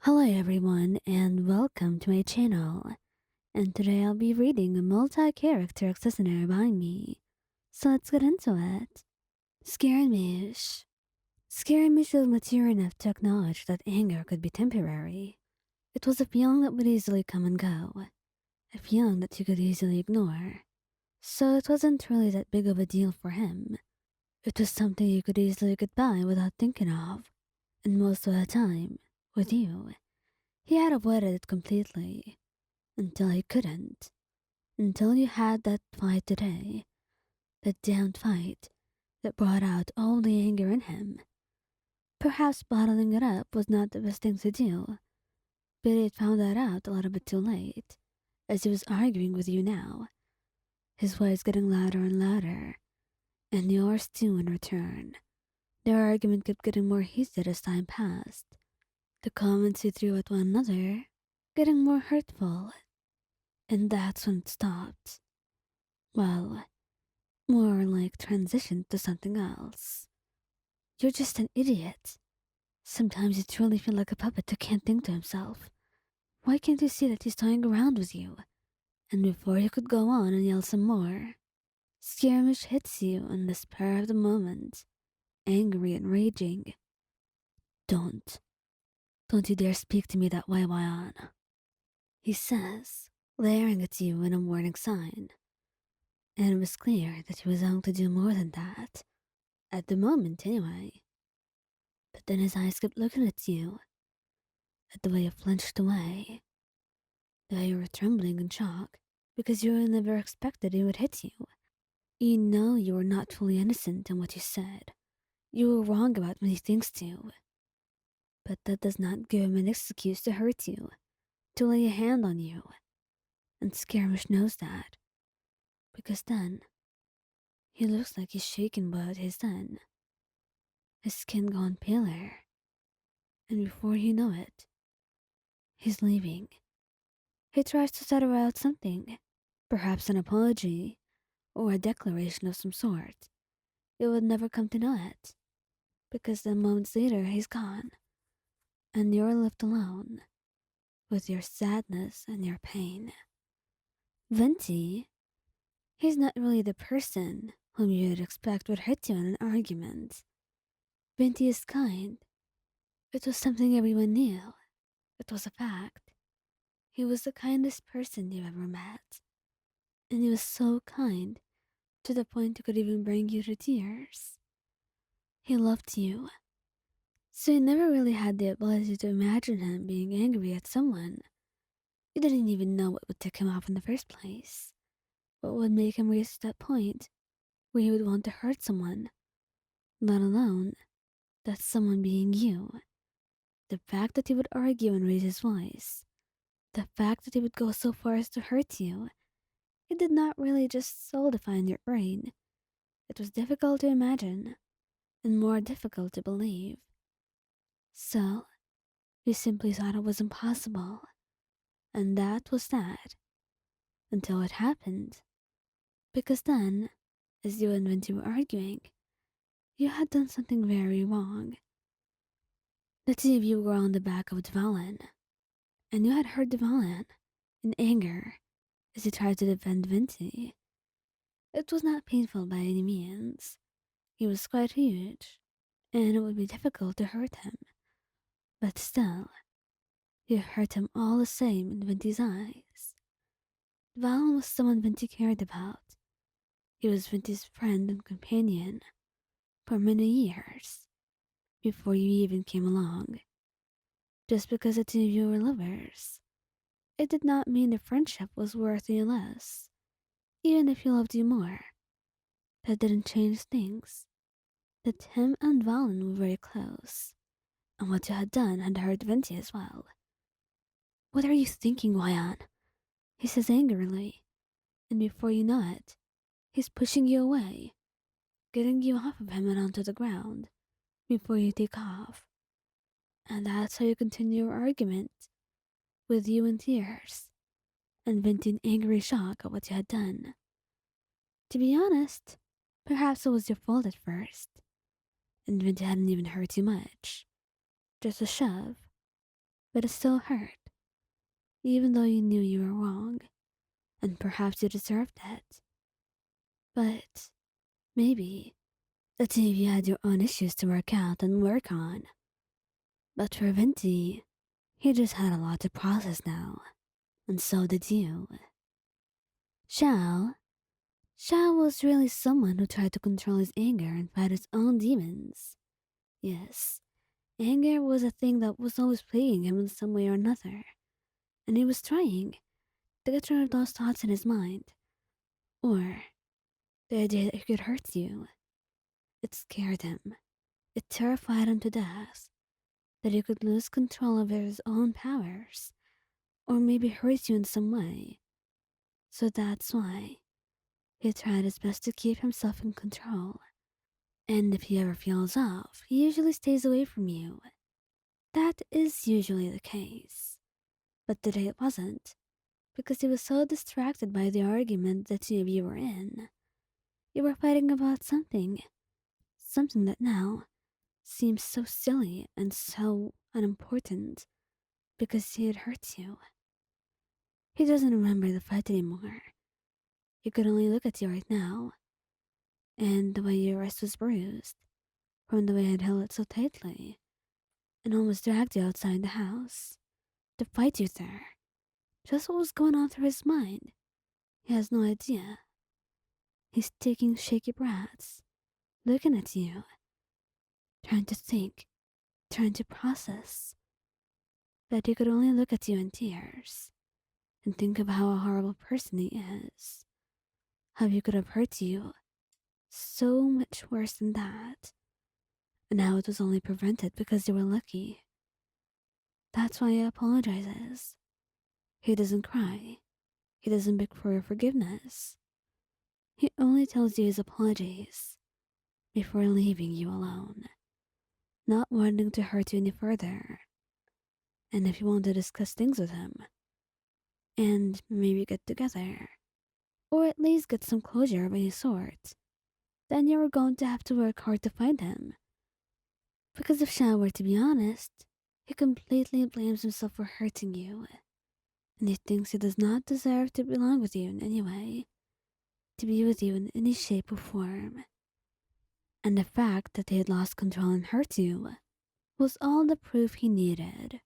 Hello everyone and welcome to my channel. And today I'll be reading a multi-character expositionary by me. So let's get into it. Scaramouche. Scaramouche was mature enough to acknowledge that anger could be temporary. It was a feeling that would easily come and go, a feeling that you could easily ignore. So it wasn't really that big of a deal for him. It was something you could easily get by without thinking of. And most of the time, with you, he had avoided it completely. Until he couldn't. Until you had that fight today. That damned fight that brought out all the anger in him. Perhaps bottling it up was not the best thing to do, but he had found that out a little bit too late, as he was arguing with you now, his voice getting louder and louder, and yours too in return. Their argument kept getting more heated as time passed, the comments you threw at one another getting more hurtful, and that's when it stopped. Well, more like transitioned to something else. You're just an idiot. Sometimes you truly feel like a puppet who can't think to himself. Why can't you see that he's toying around with you? And before you could go on and yell some more, Scaramouche hits you on the spur of the moment, angry and raging. Don't. Don't you dare speak to me that way, Wyan, he says, glaring at you in a warning sign. And it was clear that he was going to do more than that. At the moment, anyway. But then his eyes kept looking at you, at the way you flinched away, the way you were trembling in shock, because you never expected he would hit you. You know you were not fully innocent in what you said. You were wrong about many things too. But that does not give him an excuse to hurt you, to lay a hand on you. And Scaramouche knows that, because then he looks like he's shaken by his then. His skin gone paler, and before you know it, he's leaving. He tries to stutter out something, perhaps an apology, or a declaration of some sort. You would never come to know it, because then moments later he's gone, and you're left alone, with your sadness and your pain. Venti, he's not really the person whom you'd expect would hurt you in an argument. Venti is kind. It was something everyone knew. It was a fact. He was the kindest person you ever met. And he was so kind, to the point it could even bring you to tears. He loved you, so you never really had the ability to imagine him being angry at someone. You didn't even know what would tick him off in the first place. What would make him reach that point where he would want to hurt someone, let alone that someone being you. The fact that he would argue and raise his voice, the fact that he would go so far as to hurt you, it did not really just solidify in your brain. It was difficult to imagine, and more difficult to believe. So, you simply thought it was impossible, and that was that, until it happened. Because then, as you and Venti were arguing, you had done something very wrong. The two of you were on the back of Dvalin, and you had hurt Dvalin, in anger, as he tried to defend Venti. It was not painful by any means. He was quite huge, and it would be difficult to hurt him. But still, you hurt him all the same in Venti's eyes. Valen was someone Venti cared about. He was Venti's friend and companion for many years, before you even came along. Just because the two of you were lovers, it did not mean the friendship was worth any less, even if he loved you more. That didn't change things. That him and Valen were very close, and what you had done had hurt Venti as well. What are you thinking, Wyan? He says angrily, and before you know it, he's pushing you away, getting you off of him and onto the ground, before you take off. And that's how you continue your argument, with you in tears, and Venti in angry shock at what you had done. To be honest, perhaps it was your fault at first, and Venti hadn't even hurt you much. Just a shove. but it still hurt, even though you knew you were wrong, and perhaps you deserved it. But maybe the two of you had your own issues to work out and work on. But for Venti, he just had a lot to process now, and so did you. Xiao, Xiao was really someone who tried to control his anger and fight his own demons. Yes, anger was a thing that was always plaguing him in some way or another, and he was trying to get rid of those thoughts in his mind, or the idea that he could hurt you. It scared him. It terrified him to death that he could lose control of his own powers, or maybe hurt you in some way. So that's why he tried his best to keep himself in control. And if he ever feels off, he usually stays away from you. That is usually the case. But today it wasn't, because he was so distracted by the argument the two of you were in. You were fighting about something that now seems so silly and so unimportant because he had hurt you. He doesn't remember the fight anymore. He could only look at you right now, and the way your wrist was bruised from the way I'd held it so tightly and almost dragged you outside the house to fight you there. Just what was going on through his mind. He has no idea. He's taking shaky breaths, looking at you, trying to think, trying to process. But he could only look at you in tears and think of how a horrible person he is. How he could have hurt you so much worse than that. And how it was only prevented because you were lucky. That's why he apologizes. He doesn't cry. He doesn't beg for your forgiveness. He only tells you his apologies before leaving you alone, not wanting to hurt you any further. And if you want to discuss things with him, and maybe get together, or at least get some closure of any sort, then you're going to have to work hard to find him. Because if Xiao were to be honest, he completely blames himself for hurting you, and he thinks he does not deserve to belong with you in any way, to be with you in any shape or form. And the fact that he had lost control and hurt you was all the proof he needed.